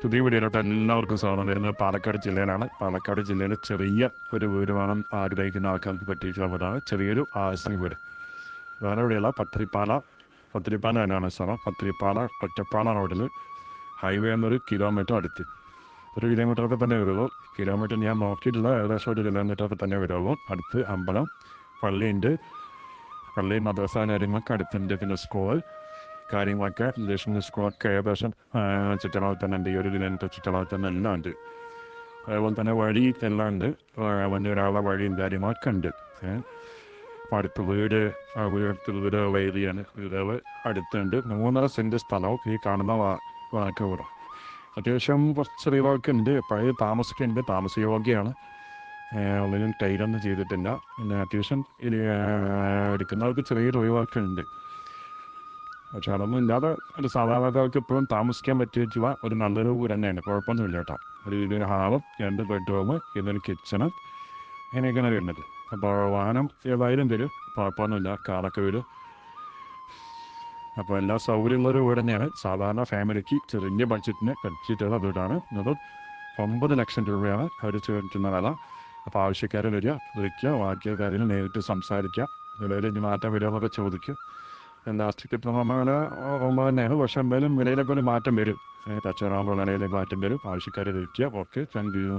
പുതിയ വീഡിയോയിലോട്ട് എല്ലാവർക്കും സ്വാഗതം. വരുന്നത് പാലക്കാട് ജില്ലയിലാണ്. പാലക്കാട് ജില്ലയിൽ ചെറിയ ഒരു വീട് വേണം ആഗ്രഹിക്കുന്ന ആൾക്കാർക്ക് പറ്റിയിട്ടുള്ളതാണ് ചെറിയൊരു ആവശ്യം വീട്. വേറെ എവിടെയുള്ള പത്തിരിപ്പാല തന്നെയാണ് സ്ഥലം. പത്തിരിപ്പാല ഒറ്റപ്പാല റോഡിൽ ഹൈവേ എന്നൊരു കിലോമീറ്റർ അടുത്ത്, ഒരു കിലോമീറ്ററൊക്കെ തന്നെ വരുള്ളൂ. കിലോമീറ്റർ ഞാൻ നോക്കിയിട്ടില്ല, ഏകദേശം ഒരു കിലോമീറ്ററൊക്കെ തന്നെ വരുള്ളൂ. അടുത്ത് അമ്പലം, പള്ളിയുണ്ട്, പള്ളി മദ്രസ കാര്യങ്ങളൊക്കെ അടുത്തുണ്ട്. പിന്നെ സ്കൂൾ കാര്യങ്ങളൊക്കെ സ്കൂളൊക്കെ ഏകദേശം ചുറ്റളവിൽ തന്നെ ഉണ്ട്. ഈ ഒരു കിലോമീറ്റർ ചുറ്റളവിൽ തന്നെ എല്ലാം ഉണ്ട്. അതുപോലെ തന്നെ വഴി എല്ലാം ഉണ്ട്, ഒരാളെ വഴിയും കാര്യങ്ങളൊക്കെ ഉണ്ട്. അപ്പം അടുത്ത് വീട് വൈദ്യാണ്. വീടുകൾ അടുത്തുണ്ട്. 3.5 സെൻറ്റ് സ്ഥലവും ഈ കാണുന്ന വാക്ക് വീടും. അത്യാവശ്യം കുറച്ച് ചെറിയതൊക്കെ ഉണ്ട്. പഴയ താമസിക്കുന്നുണ്ട്, താമസയോഗ്യമാണ്. ഒന്നിനും ടൈലൊന്നും ചെയ്തിട്ടില്ല. പിന്നെ അത്യാവശ്യം എടുക്കുന്നവർക്ക് ചെറിയൊരു ഒഴിവാക്കി ഉണ്ട്. പക്ഷെ അതൊന്നും ഇല്ലാതെ ഒരു സാധാരണക്കാർക്ക് ഇപ്പോഴും താമസിക്കാൻ പറ്റിയിട്ടുള്ള ഒരു നല്ലൊരു വീട് തന്നെയാണ്. കുഴപ്പമൊന്നുമില്ല കേട്ടോ. ഒരു ഹാളും 2 ബെഡ്റൂം, ഇതൊരു കിച്ചണ്, അങ്ങനെയൊക്കെയാണ് വരുന്നത്. അപ്പോൾ വാഹനം ഏതായാലും വരും, കുഴപ്പമൊന്നുമില്ല, കാറൊക്കെ വരും. അപ്പോൾ എല്ലാ സൗകര്യമുള്ളൊരു വീട് തന്നെയാണ്. സാധാരണ ഫാമിലിക്ക് ചെറിയ ബഡ്ജറ്റിന് കടിച്ചിട്ടുള്ള വീടാണ്. അത് 9 ലക്ഷം രൂപയാണ് അവർ ചോദിക്കുന്ന വില. അപ്പോൾ ആവശ്യക്കാരെ വിളിക്കുക, ബാക്കിയ കാര്യങ്ങൾ നേരിട്ട് സംസാരിക്കുക. വിലയിൽ ഇനി മാറ്റം വരുമെന്നൊക്കെ ചോദിക്കുക. ലാസ്റ്റിക്ക് ഇപ്പോൾ അങ്ങനെ തന്നെയാണ്. പക്ഷെ എന്തായാലും വിലയിലൊക്കെ ഒരു മാറ്റം വരും. കച്ചവടമാകുമ്പോൾ വിലയിലേക്ക് മാറ്റം വരും. ആവശ്യക്കാരെ വിളിക്കുക. Okay, thank you.